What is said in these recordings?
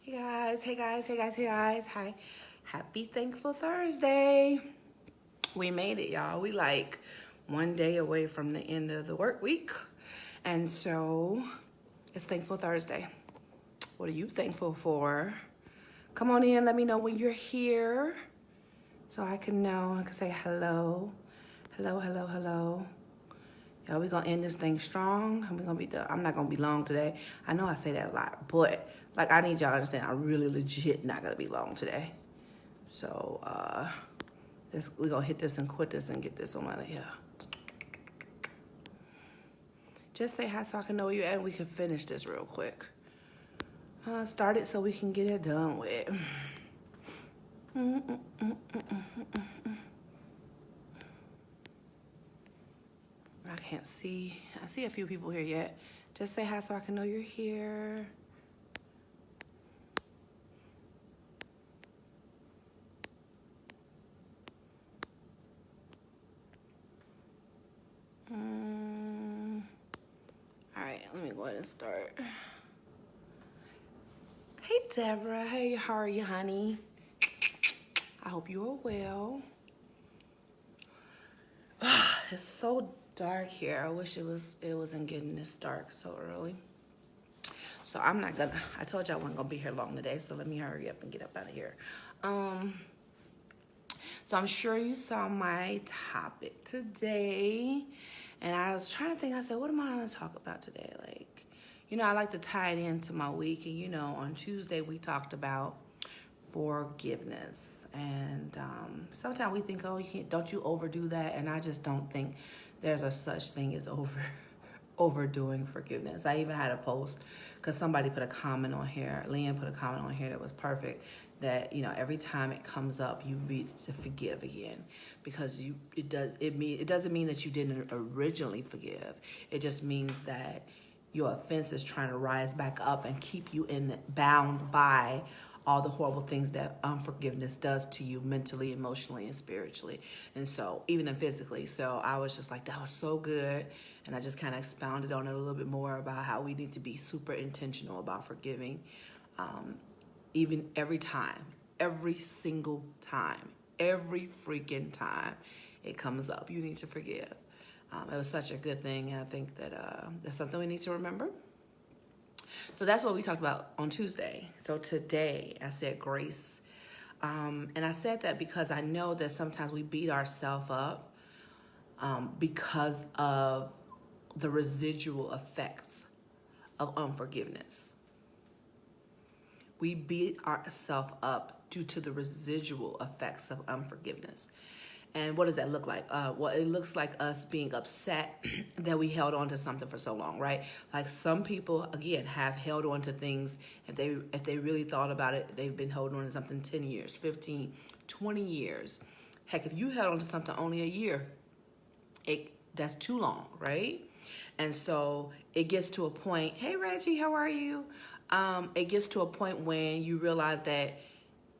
Hey guys, hey guys, hey guys, hey guys. Hi. Happy Thankful Thursday. We made it, y'all. We like one day away from the end of the work week. And so it's Thankful Thursday. What are you thankful for? Come on in, let me know when you're here so I can know. I can say hello. Hello, hello, hello. Yeah, we're gonna end this thing strong and we're gonna be done. I'm not gonna be long today. I know I say that a lot, but like I need y'all to understand I'm really legit not gonna be long today. So we're gonna hit this and quit this and get this on out of here. Just say hi so I can know where you're at and we can finish this real quick. Start it so we can get it done with. I can't see. I see a few people here yet. Just say hi so I can know you're here. All right, let me go ahead and start. Hey, Deborah. Hey, how are you, honey? I hope you are well. It's so dark here. I wish it wasn't getting this dark so early. So I'm not gonna, I told you I wasn't gonna be here long today, so let me hurry up and get up out of here. So I'm sure you saw my topic today. And I was trying to think, I said, what am I gonna talk about today? Like, I like to tie it into my week. And on Tuesday we talked about forgiveness. And sometimes we think, oh, don't you overdo that? And I just don't think there's a such thing as overdoing forgiveness. I even had a post because somebody put a comment on here. Leanne put a comment on here that was perfect. That every time it comes up, you need to forgive again, because it doesn't mean that you didn't originally forgive. It just means that your offense is trying to rise back up and keep you bound by all the horrible things that unforgiveness does to you mentally, emotionally, and spiritually, and so even physically. So I was just like, that was so good, and I just kind of expounded on it a little bit more about how we need to be super intentional about forgiving, even every single time, every freaking time it comes up, you need to forgive. It was such a good thing, and I think that that's something we need to remember. So that's what we talked about on Tuesday. So today I said grace. And I said that because I know that sometimes we beat ourselves up because of the residual effects of unforgiveness. We beat ourselves up due to the residual effects of unforgiveness. And what does that look like? Well, it looks like us being upset that we held on to something for so long, right? Like some people, again, have held on to things. If they really thought about it, they've been holding on to something 10 years, 15, 20 years. Heck, if you held on to something only a year, that's too long, right? And so it gets to a point, hey, Reggie, how are you? It gets to a point when you realize that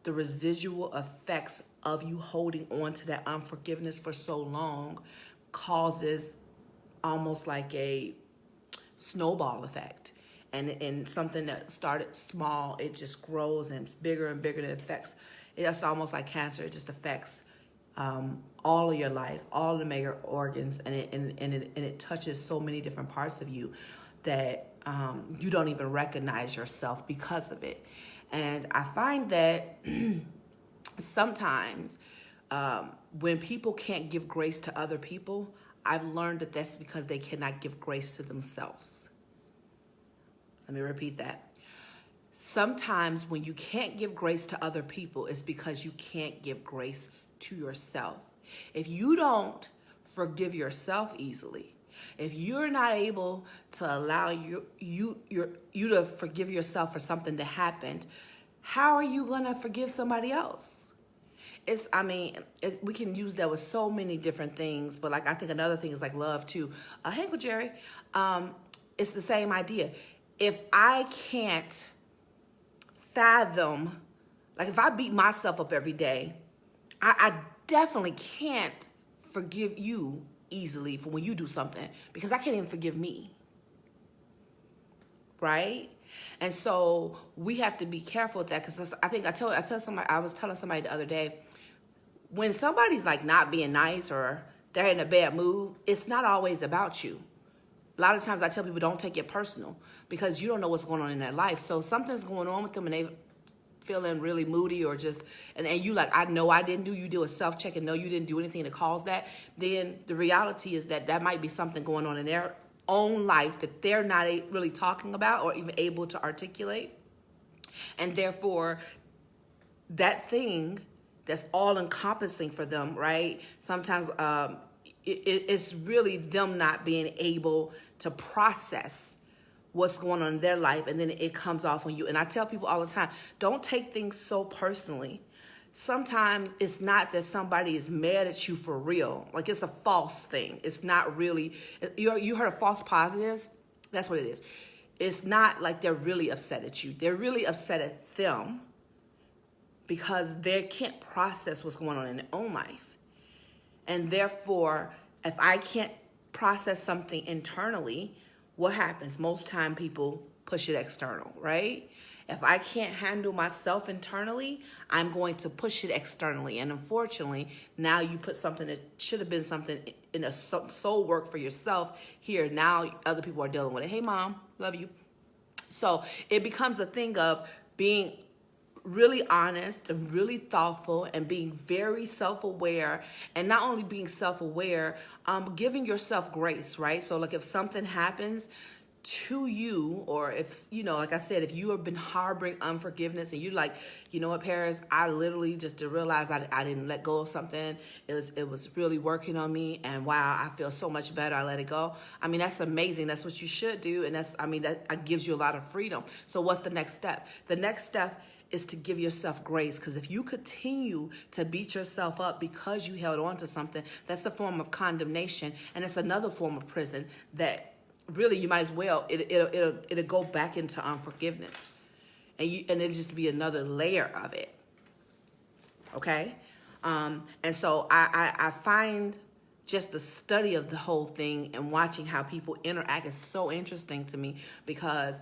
the residual effects of you holding on to that unforgiveness for so long causes almost like a snowball effect. And something that started small, it just grows and it's bigger and bigger. And it affects, it's almost like cancer. It just affects all of your life, all the major organs, and it touches so many different parts of you that you don't even recognize yourself because of it. And I find that sometimes when people can't give grace to other people, I've learned that that's because they cannot give grace to themselves. Let me repeat that. Sometimes when you can't give grace to other people, it's because you can't give grace to yourself. If you don't forgive yourself easily, if you're not able to allow you to forgive yourself for something that happened, how are you gonna forgive somebody else? We can use that with so many different things, but like I think another thing is like love too. Hey, Uncle Jerry, it's the same idea. If I can't fathom, like if I beat myself up every day, I definitely can't forgive you easily for when you do something, because I can't even forgive me. right? And so we have to be careful with that, because I was telling somebody the other day, when somebody's like not being nice or they're in a bad mood, it's not always about you. A lot of times I tell people, don't take it personal, because you don't know what's going on in their life. So something's going on with them and they feeling really moody, or just, and you like, I know I didn't do, you do a self-check and know you didn't do anything to cause that, then the reality is that might be something going on in their own life that they're not really talking about or even able to articulate. And therefore, that thing that's all encompassing for them, right? Sometimes it's really them not being able to process what's going on in their life, and then it comes off on you. And I tell people all the time, don't take things so personally. Sometimes it's not that somebody is mad at you for real. Like, it's a false thing. It's not really, you heard of false positives? That's what it is. It's not like they're really upset at you. They're really upset at them because they can't process what's going on in their own life. And therefore, if I can't process something internally, what happens? Most time people push it external, right? If I can't handle myself internally, I'm going to push it externally. And unfortunately, now you put something that should have been something in a soul work for yourself here. Now other people are dealing with it. Hey, mom, love you. So it becomes a thing of being really honest and really thoughtful and being very self-aware, and not only being self-aware, giving yourself grace, right? So like if something happens to you, or if, like I said, if you have been harboring unforgiveness and you like, you know what, Paris, I literally just realized I didn't let go of something. It was really working on me, and wow, I feel so much better. I let it go. I mean, that's amazing. That's what you should do. And that gives you a lot of freedom. So what's the next step? The next step is to give yourself grace, because if you continue to beat yourself up because you held on to something, that's a form of condemnation, and it's another form of prison that really you might as well, it'll go back into unforgiveness, and it'll just be another layer of it. Okay, and so I find just the study of the whole thing and watching how people interact is so interesting to me, because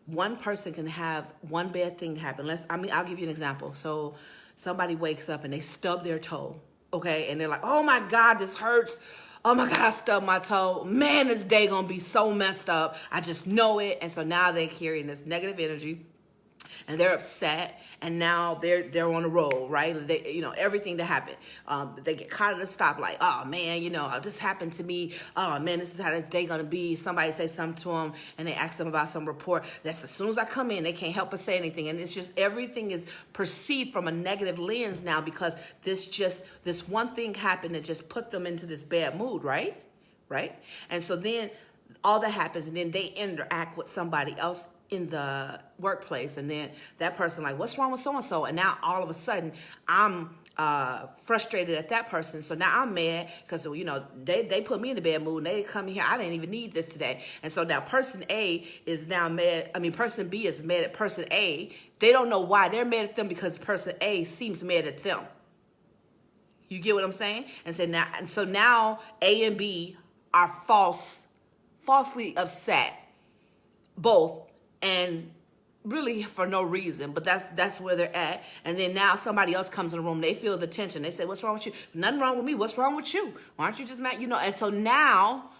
one person can have one bad thing happen. I'll give you an example. So somebody wakes up and they stub their toe, okay? And they're like, oh my God, this hurts. Oh my God, I stubbed my toe. Man, this day gonna be so messed up. I just know it. And so now they're carrying this negative energy, and they're upset, and now they're on a roll, right? They, everything that happened. They get caught at a stoplight. Oh man, this happened to me. Oh man, this is how this day gonna be. Somebody say something to them, and they ask them about some report. That's as soon as I come in, they can't help but say anything, and it's just everything is perceived from a negative lens now, because this one thing happened that just put them into this bad mood, right? Right? And so then all that happens, and then they interact with somebody else in the workplace, and then that person like, what's wrong with so-and-so? And now all of a sudden I'm frustrated at that person. So now I'm mad because, they put me in a bad mood, and they come here. I didn't even need this today. And so now person A is now mad. Person B is mad at person A. They don't know why they're mad at them, because person A seems mad at them. You get what I'm saying? And so now A and B are falsely upset, both, and really for no reason, but that's where they're at. And then now somebody else comes in the room, they feel the tension. They say, what's wrong with you? Nothing wrong with me. What's wrong with you? Why aren't you just mad? And so now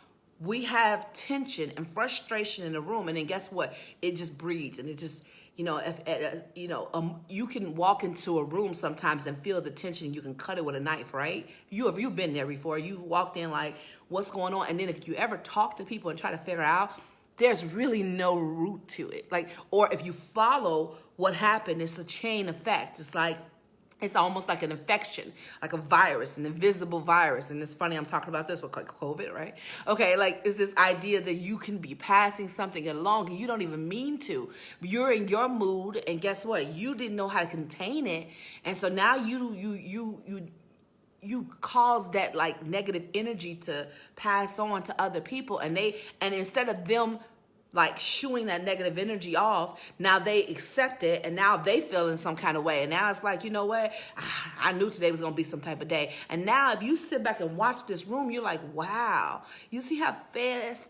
we have tension and frustration in the room, and then guess what? It just breeds, and it just, you can walk into a room sometimes and feel the tension. You can cut it with a knife, right? You've been there before. You've walked in like, what's going on? And then if you ever talk to people and try to figure out, there's really no root to it. Or if you follow what happened, it's a chain effect. It's almost like an infection, like a virus, an invisible virus. And it's funny, I'm talking about this with COVID, right? Okay, it's this idea that you can be passing something along and you don't even mean to. You're in your mood, and guess what? You didn't know how to contain it. And so now you cause that negative energy to pass on to other people, and instead of them shooing that negative energy off, now they accept it, and now they feel in some kind of way. And now it's like, you know what? I knew today was going to be some type of day. And now if you sit back and watch this room, you're like, wow. You see how fast,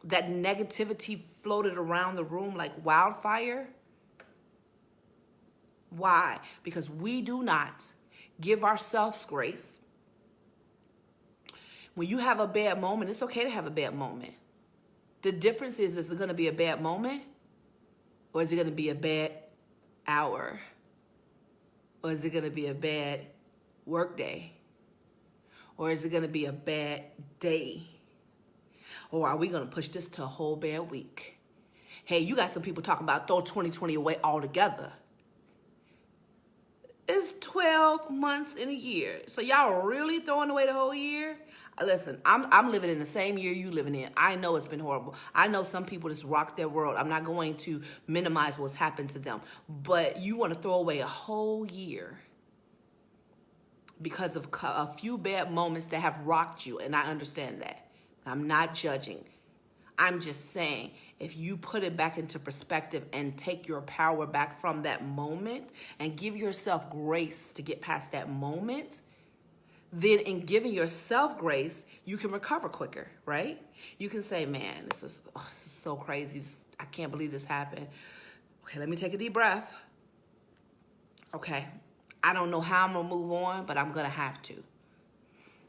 that negativity floated around the room like wildfire. Why? Because we do not give ourselves grace. When you have a bad moment, it's okay to have a bad moment. The difference is it going to be a bad moment, or is it going to be a bad hour? Or is it going to be a bad work day? Or is it going to be a bad day? Or are we going to push this to a whole bad week? Hey, you got some people talking about throw 2020 away altogether. It's 12 months in a year. So y'all are really throwing away the whole year? Listen, I'm living in the same year you living in. I know it's been horrible. I know some people just rock their world. I'm not going to minimize what's happened to them. But you want to throw away a whole year because of a few bad moments that have rocked you. And I understand that. I'm not judging. I'm just saying, if you put it back into perspective and take your power back from that moment and give yourself grace to get past that moment, then in giving yourself grace, you can recover quicker, right? You can say, man, this is so crazy. I can't believe this happened. Okay, let me take a deep breath. Okay, I don't know how I'm gonna move on, but I'm gonna have to.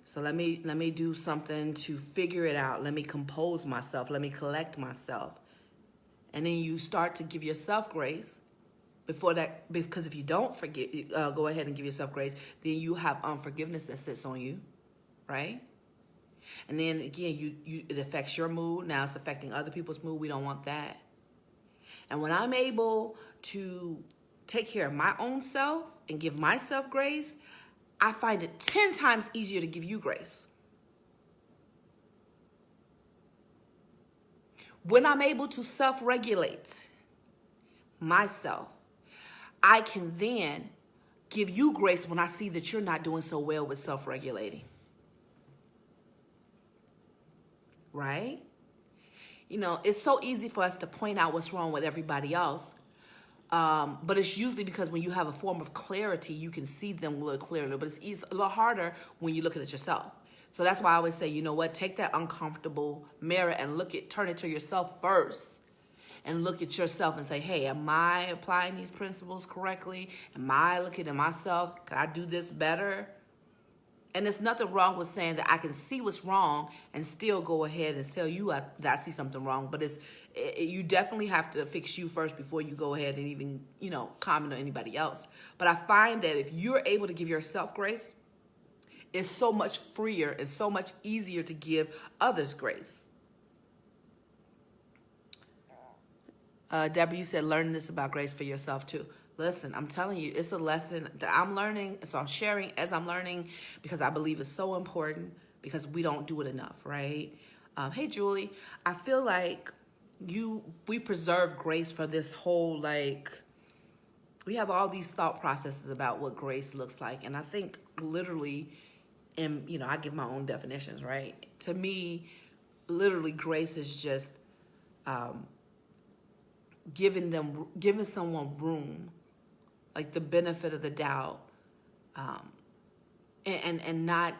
So let me do something to figure it out. Let me compose myself. Let me collect myself. And then you start to give yourself grace. Before that, because if you don't go ahead and give yourself grace, then you have unforgiveness that sits on you, right? And then again, it affects your mood. Now it's affecting other people's mood. We don't want that. And when I'm able to take care of my own self and give myself grace, I find it 10 times easier to give you grace. When I'm able to self-regulate myself, I can then give you grace when I see that you're not doing so well with self-regulating. Right? You know, it's so easy for us to point out what's wrong with everybody else. But it's usually because when you have a form of clarity, you can see them a little clearly. But it's a little harder when you're looking at yourself. So that's why I always say, you know what? Take that uncomfortable mirror and turn it to yourself first. And look at yourself and say, hey, am I applying these principles correctly? Am I looking at myself? Can I do this better? And there's nothing wrong with saying that I can see what's wrong and still go ahead and tell you that I see something wrong. But you definitely have to fix you first before you go ahead and even, comment on anybody else. But I find that if you're able to give yourself grace, it's so much freer and so much easier to give others grace. Deborah, you said learning this about grace for yourself too. Listen, I'm telling you, it's a lesson that I'm learning. So I'm sharing as I'm learning because I believe it's so important because we don't do it enough, right? Hey, Julie, I feel like we preserve grace for this whole, we have all these thought processes about what grace looks like. And I think literally, and, I give my own definitions, right? To me, literally grace is just, giving someone room, like the benefit of the doubt, and not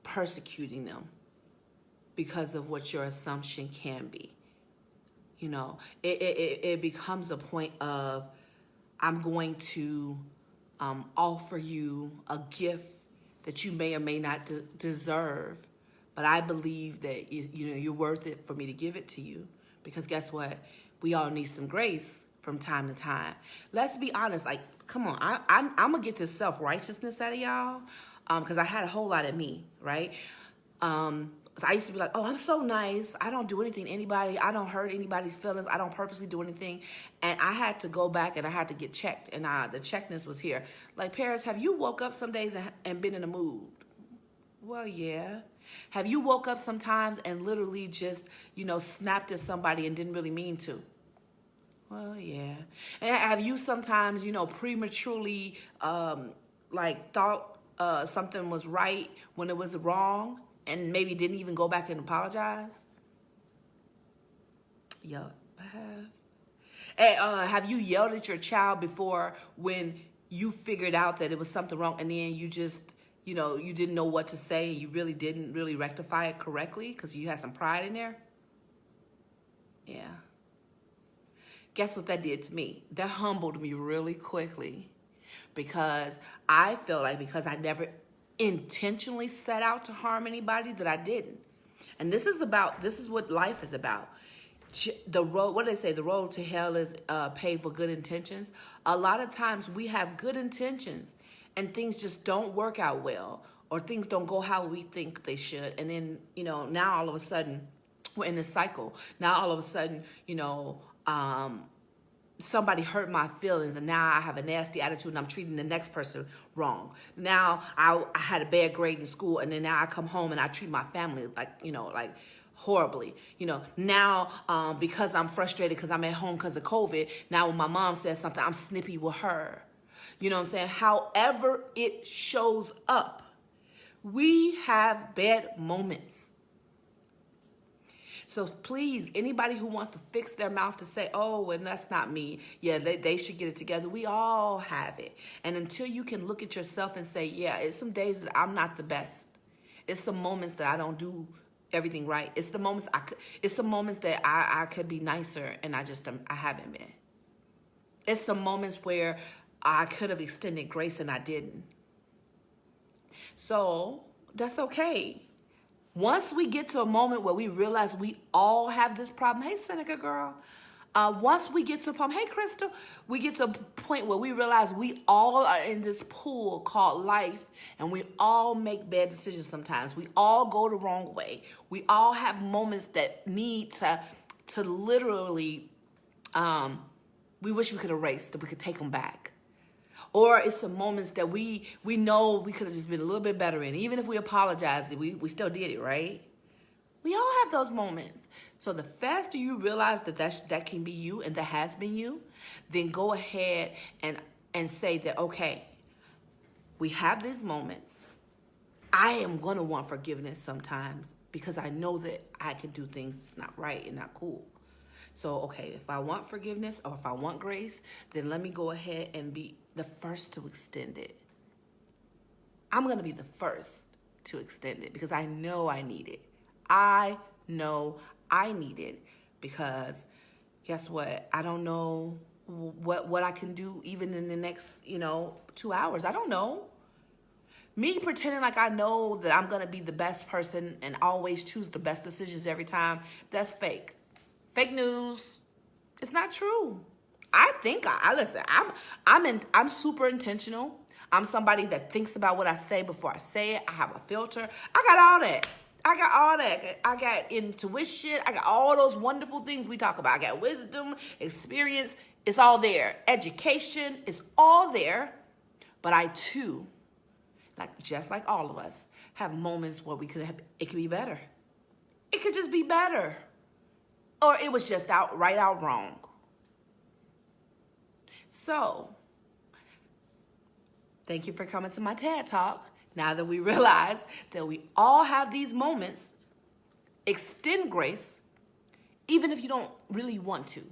persecuting them because of what your assumption can be. It becomes a point of, I'm going to offer you a gift that you may or may not deserve, but I believe that you're worth it for me to give it to you. Because guess what? We all need some grace from time to time. Let's be honest. Come on. I'm going to get this self-righteousness out of y'all because I had a whole lot of me, right? So I used to be like, oh, I'm so nice. I don't do anything to anybody. I don't hurt anybody's feelings. I don't purposely do anything. And I had to go back and I had to get checked. And the checkness was here. Like, Paris, have you woke up some days and been in a mood? Well, yeah. Have you woke up sometimes and literally just, snapped at somebody and didn't really mean to? Well, yeah. And have you sometimes, prematurely, thought something was right when it was wrong and maybe didn't even go back and apologize? Yeah, I have. Hey, have you yelled at your child before when you figured out that it was something wrong and then you just... you didn't know what to say. You really didn't rectify it correctly because you had some pride in there. Yeah. Guess what that did to me? That humbled me really quickly because I feel like because I never intentionally set out to harm anybody that I didn't. And this is what life is about. The road, what do they say? The road to hell is paved for good intentions. A lot of times we have good intentions and things just don't work out well, or things don't go how we think they should. And then, now all of a sudden we're in this cycle. Now all of a sudden, somebody hurt my feelings and now I have a nasty attitude and I'm treating the next person wrong. Now I had a bad grade in school and then now I come home and I treat my family like horribly. Now because I'm frustrated because I'm at home because of COVID, now when my mom says something, I'm snippy with her. You know what I'm saying? However it shows up, we have bad moments. So please, anybody who wants to fix their mouth to say, oh, and that's not me, yeah, they should get it together. We all have it. And until you can look at yourself and say, yeah, it's some days that I'm not the best. It's some moments that I don't do everything right. It's the moments that I could be nicer and I haven't been. It's some moments where I could have extended grace and I didn't. So that's okay. Once we get to a moment where we realize we all have this problem, hey, Seneca girl. Once we get to a problem, hey, Crystal, we get to a point where we realize we all are in this pool called life, and we all make bad decisions sometimes. We all go the wrong way. We all have moments that need to literally, we wish we could erase, that we could take them back. Or it's some moments that we know we could have just been a little bit better in. Even if we apologized, we still did it, right? We all have those moments. So the faster you realize that can be you and that has been you, then go ahead and say that, okay, we have these moments. I am going to want forgiveness sometimes because I know that I can do things that's not right and not cool. So, okay, if I want forgiveness or if I want grace, then let me go ahead and be the first to extend it. I'm going to be the first to extend it because I know I need it. I know I need it because guess what? I don't know what I can do even in the next, 2 hours. I don't know. Me pretending like I know that I'm going to be the best person and always choose the best decisions every time, that's fake. Fake news. It's not true. I think listen. I'm super intentional. I'm somebody that thinks about what I say before I say it. I have a filter. I got all that. I got intuition. I got all those wonderful things we talk about. I got wisdom, experience. It's all there. Education is all there. But I too, just like all of us, have moments where it could be better. It could just be better. Or it was just out wrong. So, thank you for coming to my TED Talk. Now that we realize that we all have these moments, extend grace, even if you don't really want to.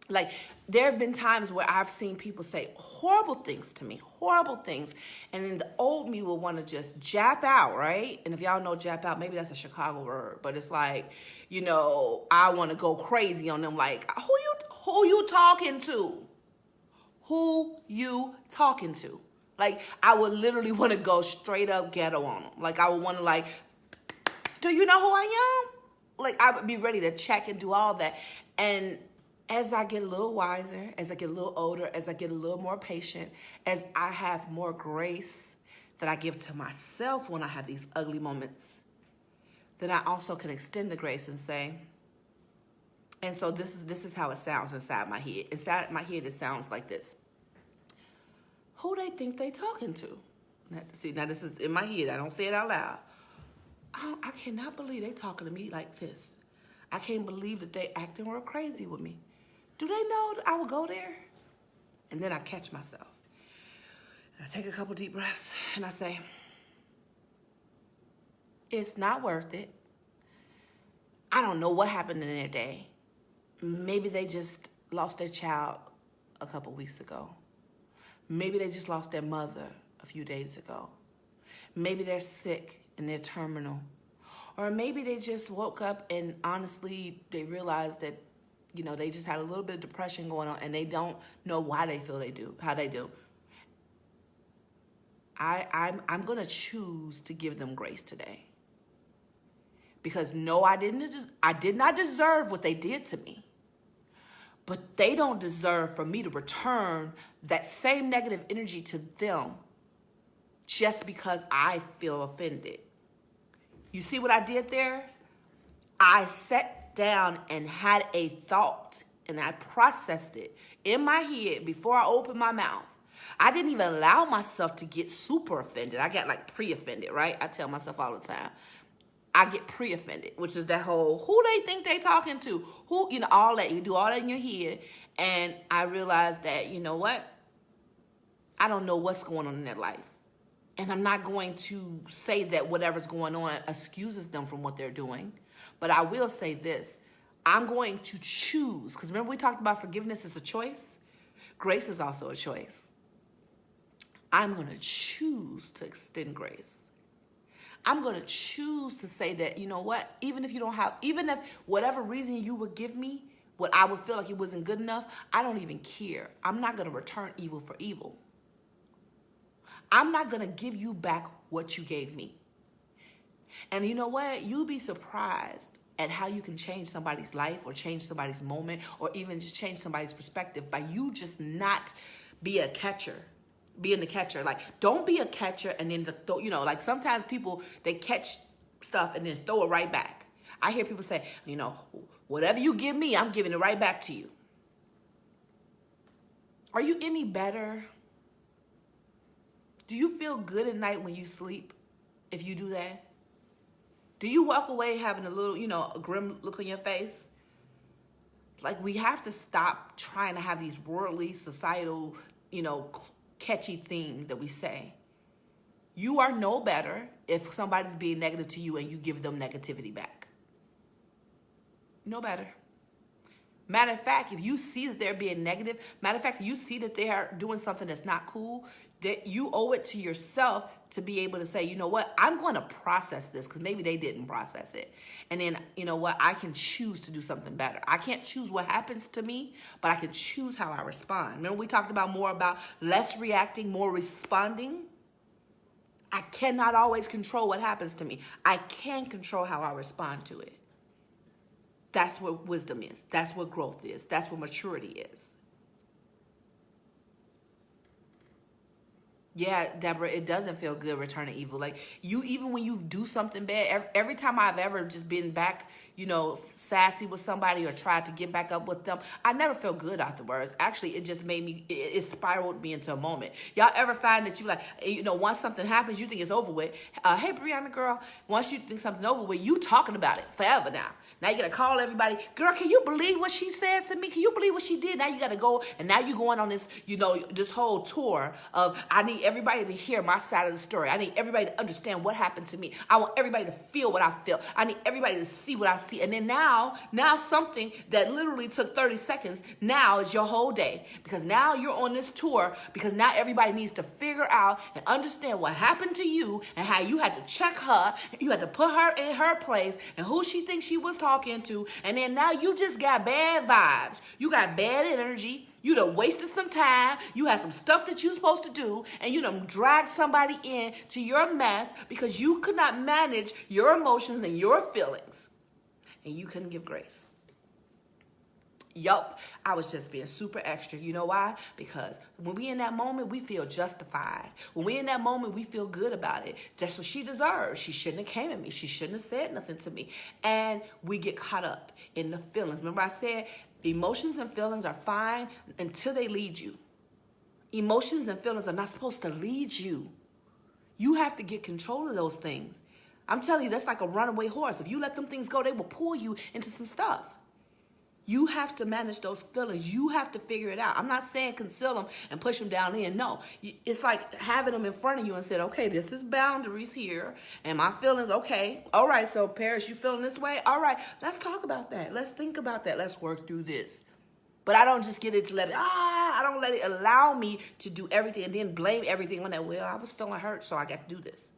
Like, there have been times where I've seen people say horrible things to me, and then the old me will want to just jap out, right? And if y'all know jap out, maybe that's a Chicago word, but it's like, I want to go crazy on them, like, who you talking to? Who you talking to? Like, I would literally want to go straight up ghetto on them. Like, I would want to do you know who I am? Like, I would be ready to check and do all that. And as I get a little wiser, as I get a little older, as I get a little more patient, as I have more grace that I give to myself when I have these ugly moments, then I also can extend the grace and say, and so this is how it sounds inside my head. Inside my head, it sounds like this. Who they think they talking to? Now this is in my head. I don't say it out loud. I cannot believe they talking to me like this. I can't believe that they acting real crazy with me. Do they know that I will go there? And then I catch myself. And I take a couple deep breaths and I say, it's not worth it. I don't know what happened in their day. Maybe they just lost their child a couple weeks ago. Maybe they just lost their mother a few days ago. Maybe they're sick and they're terminal. Or maybe they just woke up and honestly, they realized that they just had a little bit of depression going on, and they don't know why they feel how they do. I'm going to choose to give them grace today. Because no, I did not deserve what they did to me. But they don't deserve for me to return that same negative energy to them just because I feel offended. You see what I did there? I sat down and had a thought, and I processed it in my head before I opened my mouth. I didn't even allow myself to get super offended. I got like pre-offended, right? I tell myself all the time. I get pre-offended, which is that whole, who they think they talking to? Who, all that. You do all that in your head. And I realized that, you know what? I don't know what's going on in their life. And I'm not going to say that whatever's going on excuses them from what they're doing. But I will say this. I'm going to choose, because remember we talked about forgiveness is a choice? Grace is also a choice. I'm going to choose to extend grace. I'm going to choose to say that, you know what, even if whatever reason you would give me, what I would feel like it wasn't good enough, I don't even care. I'm not going to return evil for evil. I'm not going to give you back what you gave me. And you know what? You'll be surprised at how you can change somebody's life or change somebody's moment or even just change somebody's perspective by you just not be a catcher. Being the catcher. Like, don't be a catcher and then like sometimes people, they catch stuff and then throw it right back. I hear people say, whatever you give me, I'm giving it right back to you. Are you any better? Do you feel good at night when you sleep if you do that? Do you walk away having a little, a grim look on your face? Like, we have to stop trying to have these worldly, societal, catchy things that we say. You are no better if somebody's being negative to you and you give them negativity back. No better. Matter of fact, if you see that they're being negative, you see that they are doing something that's not cool, that you owe it to yourself to be able to say, you know what, I'm going to process this because maybe they didn't process it. And then, you know what, I can choose to do something better. I can't choose what happens to me, but I can choose how I respond. Remember we talked about more about less reacting, more responding? I cannot always control what happens to me. I can control how I respond to it. That's what wisdom is. That's what growth is. That's what maturity is. Yeah, Deborah, it doesn't feel good returning evil. Like, even when you do something bad, every time I've ever just been back, sassy with somebody or tried to get back up with them, I never feel good afterwards. Actually, it just made me, it spiraled me into a moment. Y'all ever find that once something happens, you think it's over with? Hey, Brianna, girl, once you think something's over with, you talking about it forever now. Now you got to call everybody. Girl, can you believe what she said to me? Can you believe what she did? Now you got to go, and now you're going on this, this whole tour of, I need everybody to hear my side of the story. I need everybody to understand what happened to me. I want everybody to feel what I feel. I need everybody to see what I see. And then now something that literally took 30 seconds now is your whole day. Because now you're on this tour, because now everybody needs to figure out and understand what happened to you and how you had to check her. You had to put her in her place and who she thinks she was talking to. And then now you just got bad vibes. You got bad energy. You done wasted some time. You had some stuff that you supposed to do, and you done dragged somebody in to your mess because you could not manage your emotions and your feelings, and you couldn't give grace. Yup, I was just being super extra. You know why? Because when we in that moment, we feel justified. When we in that moment, we feel good about it. That's what she deserves. She shouldn't have came at me. She shouldn't have said nothing to me. And we get caught up in the feelings. Remember I said, emotions and feelings are fine until they lead you. Emotions and feelings are not supposed to lead you. You have to get control of those things. I'm telling you, that's like a runaway horse. If you let them things go, they will pull you into some stuff. You have to manage those feelings. You have to figure it out. I'm not saying conceal them and push them down in. No, it's like having them in front of you and said, okay, this is boundaries here. And my feelings, okay. All right, so Paris, you feeling this way? All right, let's talk about that. Let's think about that. Let's work through this. But I don't just get it to I don't let it allow me to do everything and then blame everything on that. Well, I was feeling hurt, so I got to do this.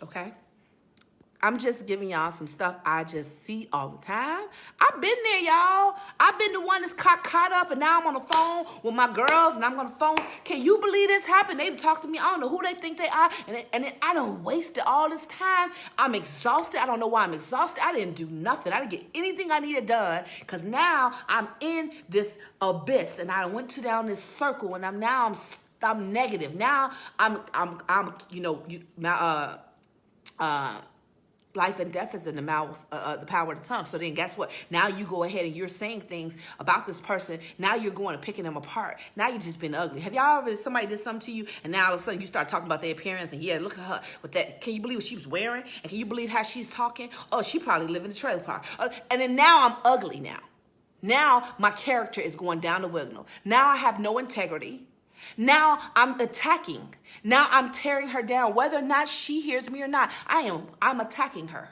Okay? I'm just giving y'all some stuff I just see all the time. I've been there, y'all. I've been the one that's caught up, and now I'm on the phone with my girls, and I'm on the phone. Can you believe this happened? They talk to me. I don't know who they think they are, and then I done wasted all this time. I'm exhausted. I don't know why I'm exhausted. I didn't do nothing. I didn't get anything I needed done because now I'm in this abyss, and I went down this circle, and I'm negative. Now I'm life and death is in the mouth, the power of the tongue. So then guess what? Now you go ahead and you're saying things about this person. Now you're going and picking them apart. Now you just been ugly. Have y'all ever, somebody did something to you and now all of a sudden you start talking about their appearance and yeah, look at her with that. Can you believe what she was wearing? And can you believe how she's talking? Oh, she probably live in a trailer park. And then now I'm ugly now. Now my character is going down the wiggle. Now I have no integrity. Now I'm attacking. Now I'm tearing her down. Whether or not she hears me or not, I'm attacking her.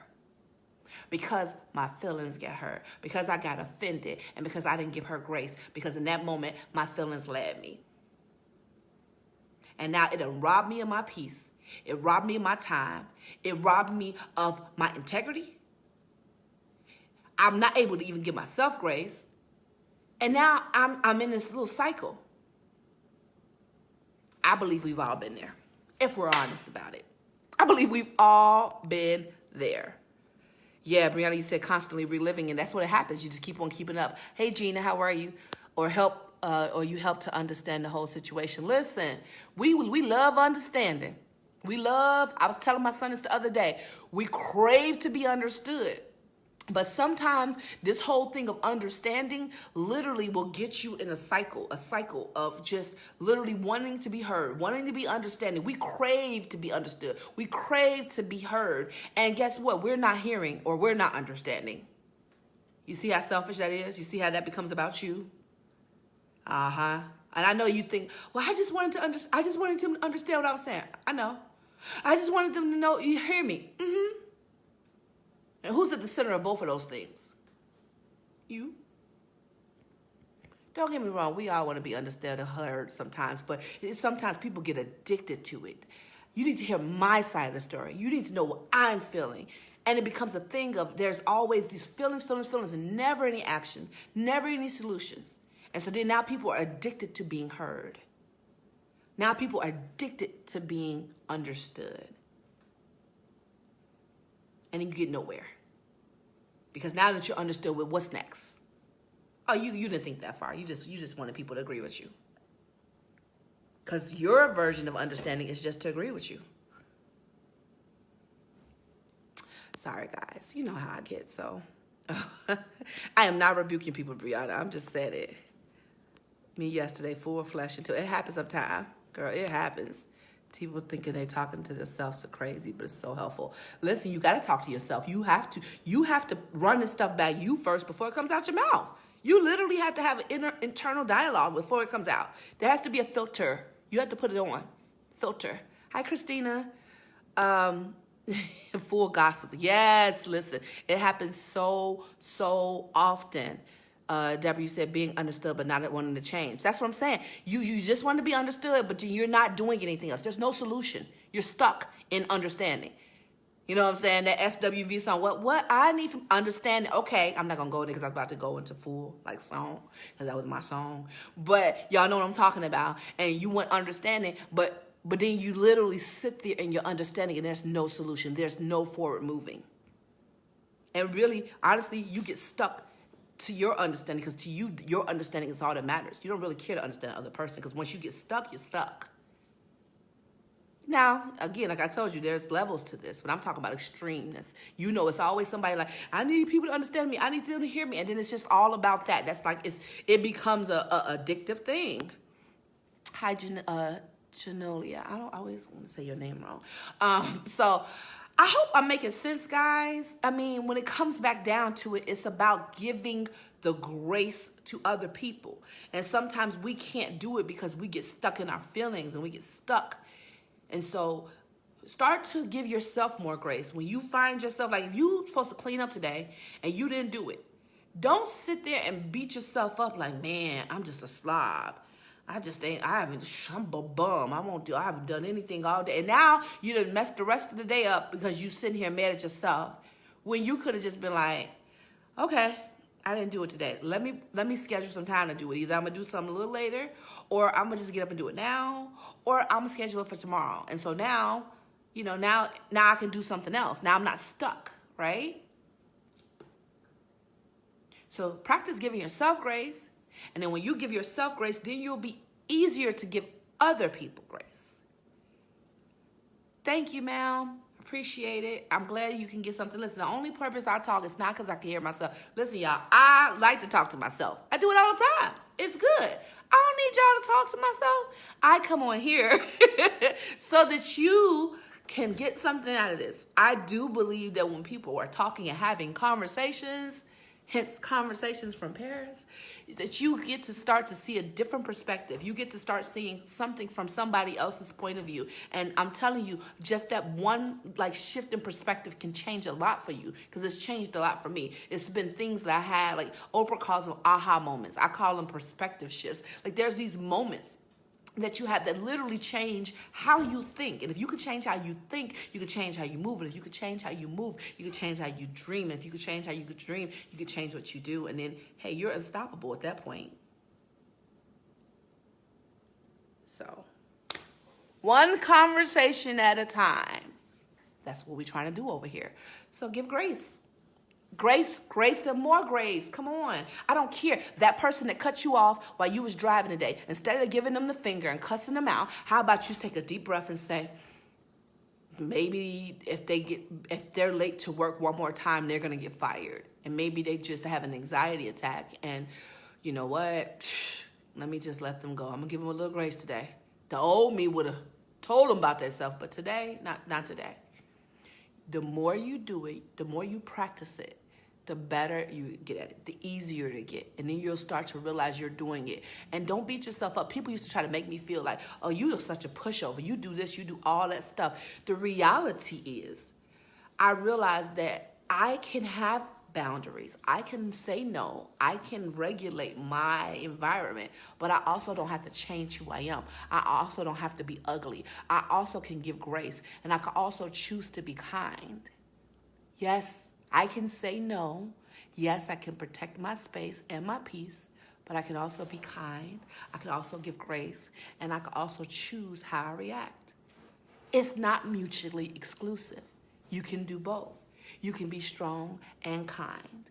Because my feelings get hurt. Because I got offended. And because I didn't give her grace. Because in that moment, my feelings led me. And now it'll rob me of my peace. It robbed me of my time. It robbed me of my integrity. I'm not able to even give myself grace. And now I'm in this little cycle. I believe we've all been there, if we're honest about it. I believe we've all been there. Yeah, Brianna, you said constantly reliving, and that's what happens. You just keep on keeping up. Hey, Gina, how are you? Or you help to understand the whole situation. Listen, we love understanding. I was telling my son this the other day, we crave to be understood. But sometimes this whole thing of understanding literally will get you in a cycle of just literally wanting to be heard, wanting to be understanding. We crave to be understood. We crave to be heard. And guess what? We're not hearing or we're not understanding. You see how selfish that is? You see how that becomes about you? Uh-huh. And I know you think, well, I just wanted them to understand what I was saying. I know. I just wanted them to know you hear me. Mm-hmm. And who's at the center of both of those things? You. Don't get me wrong. We all want to be understood and heard sometimes, but sometimes people get addicted to it. You need to hear my side of the story. You need to know what I'm feeling. And it becomes a thing of there's always these feelings, and never any action, never any solutions. And so then now people are addicted to being heard. Now people are addicted to being understood. And then you get nowhere. Because now that you're understood with what's next. Oh, you didn't think that far. You just wanted people to agree with you. Because your version of understanding is just to agree with you. Sorry, guys. You know how I get, so. I am not rebuking people, Brianna. I'm just saying it. Me yesterday, full of flesh until it happens sometime. Girl, it happens. People thinking they talking to themselves so crazy, but it's so helpful. Listen, you got to talk to yourself. You have to run this stuff back you first before it comes out your mouth. You literally have to have an internal dialogue before it comes out. There has to be a filter. You have to put it on. Filter. Hi, Christina. Full gossip. Yes, listen. It happens so often. W said being understood but not wanting to change. That's what I'm saying. You just want to be understood, but you're not doing anything else. There's no solution. You're stuck in understanding. You know what I'm saying? That SWV song. What I need from understanding. Okay, I'm not gonna go there because I was about to go into full song because that was my song. But y'all know what I'm talking about. And you want understanding, but then you literally sit there in your understanding and there's no solution. There's no forward moving. And really, honestly, you get stuck to your understanding, because to you, your understanding is all that matters. You don't really care to understand the other person, because once you get stuck, you're stuck. Now, again, like I told you, there's levels to this, but I'm talking about extremeness. You know, it's always somebody like, I need people to understand me. I need them to hear me. And then it's just all about that. That's like, it becomes a addictive thing. Hi, Janolia. I don't always want to say your name wrong. So I hope I'm making sense, guys. I mean, when it comes back down to it, it's about giving the grace to other people. And sometimes we can't do it because we get stuck in our feelings and we get stuck. And so start to give yourself more grace. When you find yourself, like if you're supposed to clean up today and you didn't do it, don't sit there and beat yourself up like, man, I'm just a slob. I'm a bum. I haven't done anything all day. And now you done messed the rest of the day up because you sitting here mad at yourself when you could have just been like, okay, I didn't do it today. Let me schedule some time to do it. Either I'm gonna do something a little later, or I'm gonna just get up and do it now, or I'm gonna schedule it for tomorrow. And so now, now I can do something else. Now I'm not stuck, right? So practice giving yourself grace. And then when you give yourself grace, then you'll be easier to give other people grace. Thank you, ma'am. Appreciate it. I'm glad you can get something. Listen, the only purpose I talk is not because I can hear myself. Listen, y'all, I like to talk to myself. I do it all the time. It's good. I don't need y'all to talk to myself. I come on here so that you can get something out of this. I do believe that when people are talking and having conversations, hence Conversations from Paris, that you get to start to see a different perspective. You get to start seeing something from somebody else's point of view. And I'm telling you, just that one shift in perspective can change a lot for you, because it's changed a lot for me. It's been things that I had, like Oprah calls them aha moments. I call them perspective shifts. Like there's these moments that you have that literally change how you think. And if you could change how you think, you could change how you move. And if you could change how you move, you could change how you dream. And if you could change how you could dream, you could change what you do. And then, hey, you're unstoppable at that point. So, one conversation at a time. That's what we're trying to do over here. So give grace. Grace, and more grace. Come on. I don't care. That person that cut you off while you was driving today, instead of giving them the finger and cussing them out, how about you take a deep breath and say, maybe if they're late to work one more time, they're going to get fired. And maybe they just have an anxiety attack. And you know what? Let me just let them go. I'm going to give them a little grace today. The old me would have told them about that stuff, but today, not today. The more you do it, the more you practice it, the better you get at it, the easier to get. And then you'll start to realize you're doing it. And don't beat yourself up. People used to try to make me feel like, oh, you are such a pushover. You do this, you do all that stuff. The reality is, I realized that I can have boundaries. I can say no. I can regulate my environment, but I also don't have to change who I am. I also don't have to be ugly. I also can give grace, and I can also choose to be kind. Yes, I can say no. Yes, I can protect my space and my peace, but I can also be kind. I can also give grace, and I can also choose how I react. It's not mutually exclusive. You can do both. You can be strong and kind.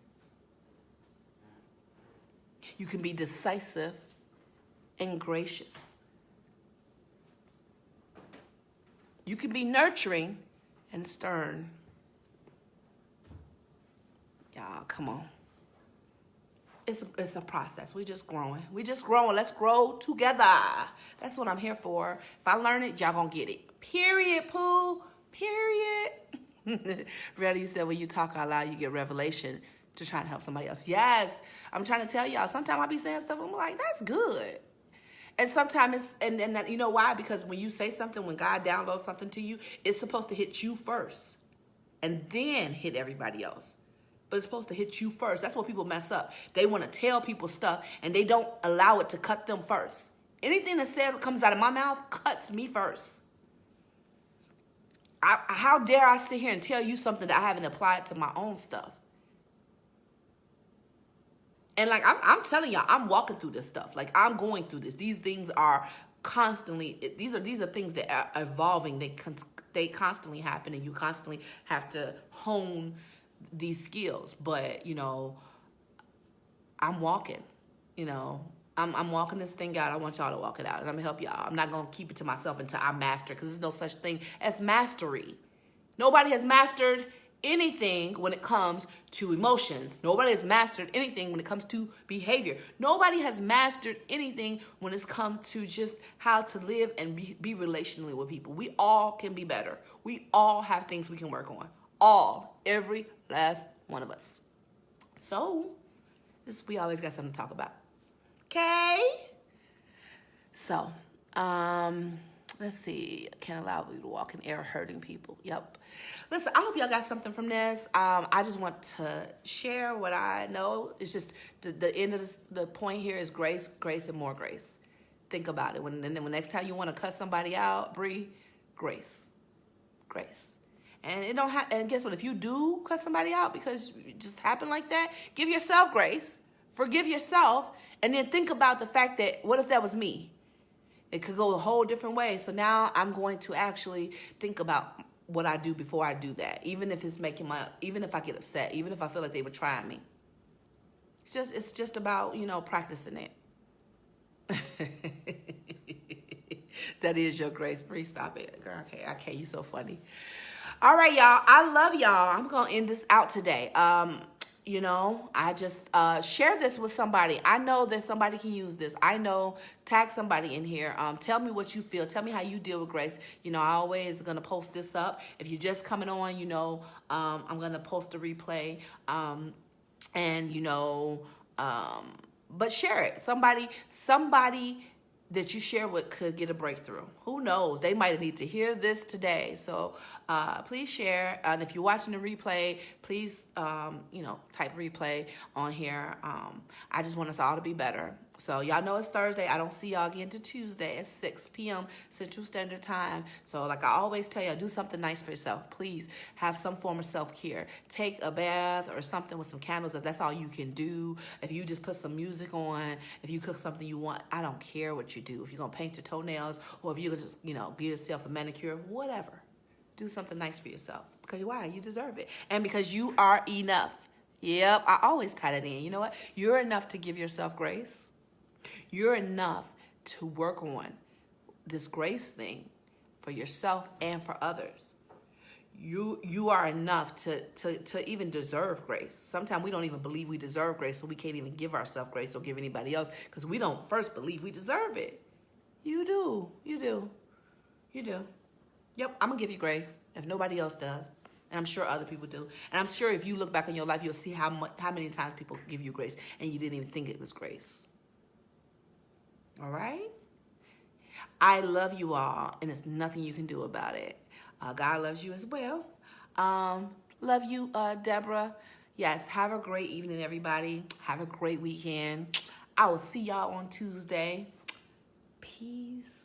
You can be decisive and gracious. You can be nurturing and stern. Y'all, come on. It's a process. We're just growing. Let's grow together. That's what I'm here for. If I learn it, y'all gonna get it. Period, Pooh. Period. Reddy said, when you talk out loud, you get revelation to try to help somebody else. Yes, I'm trying to tell y'all. Sometimes I be saying stuff, I'm like, that's good. And sometimes and you know why? Because when you say something, when God downloads something to you, it's supposed to hit you first and then hit everybody else. But it's supposed to hit you first. That's what people mess up. They want to tell people stuff and they don't allow it to cut them first. Anything that comes out of my mouth cuts me first. How dare I sit here and tell you something that I haven't applied to my own stuff? And I'm telling y'all, I'm walking through this stuff. Like, I'm going through this. These things are constantly, these are things that are evolving. They constantly happen, and you constantly have to hone these skills. But, I'm walking, I'm walking this thing out. I want y'all to walk it out, and I'm gonna help y'all. I'm not gonna keep it to myself until I master, because there's no such thing as mastery. Nobody has mastered anything when it comes to emotions. Nobody has mastered anything when it comes to behavior. Nobody has mastered anything when it's come to just how to live and be relationally with people. We all can be better. We all have things we can work on. Every last one of us. So, we always got something to talk about. Okay? So, let's see. Can't allow you to walk in air hurting people. Yep. Listen, I hope y'all got something from this. I just want to share what I know. It's just the end of the point here is grace, and more grace. think about it. When next time you want to cuss somebody out, Bree, grace. Grace. And it don't have. And guess what? If you do cut somebody out because it just happened like that, give yourself grace, forgive yourself, and then think about the fact that what if that was me? It could go a whole different way. So now I'm going to actually think about what I do before I do that, even if it's even if I get upset, even if I feel like they were trying me. It's just about practicing it. That is your grace, Bree. Stop it, girl. Okay, you so funny. All right, y'all. I love y'all. I'm gonna end this out today. I just share this with somebody. I know that somebody can use this. I know, tag somebody in here. Tell me what you feel. Tell me how you deal with grace. I always gonna post this up. If you're just coming on, I'm gonna post a replay. But share it. Somebody that you share with could get a breakthrough. Who knows? They might need to hear this today. So please share. And if you're watching the replay, please, type replay on here. I just want us all to be better. So y'all know it's Thursday. I don't see y'all again till Tuesday at 6 p.m. Central Standard Time. So like I always tell y'all, do something nice for yourself. Please have some form of self-care. Take a bath or something with some candles if that's all you can do. If you just put some music on, if you cook something you want, I don't care what you do. If you're going to paint your toenails or if you could just, give yourself a manicure, whatever. Do something nice for yourself. Because why? You deserve it. And because you are enough. Yep, I always tie that in. You know what? You're enough to give yourself grace. You're enough to work on this grace thing for yourself and for others. You are enough to even deserve grace. Sometimes we don't even believe we deserve grace, so we can't even give ourselves grace or give anybody else because we don't first believe we deserve it. You do. Yep, I'm going to give you grace if nobody else does. And I'm sure other people do. And I'm sure if you look back in your life, you'll see how many times people give you grace and you didn't even think it was grace. All right? I love you all, and there's nothing you can do about it. God loves you as well. Love you, Deborah. Yes, have a great evening, everybody. Have a great weekend. I will see y'all on Tuesday. Peace.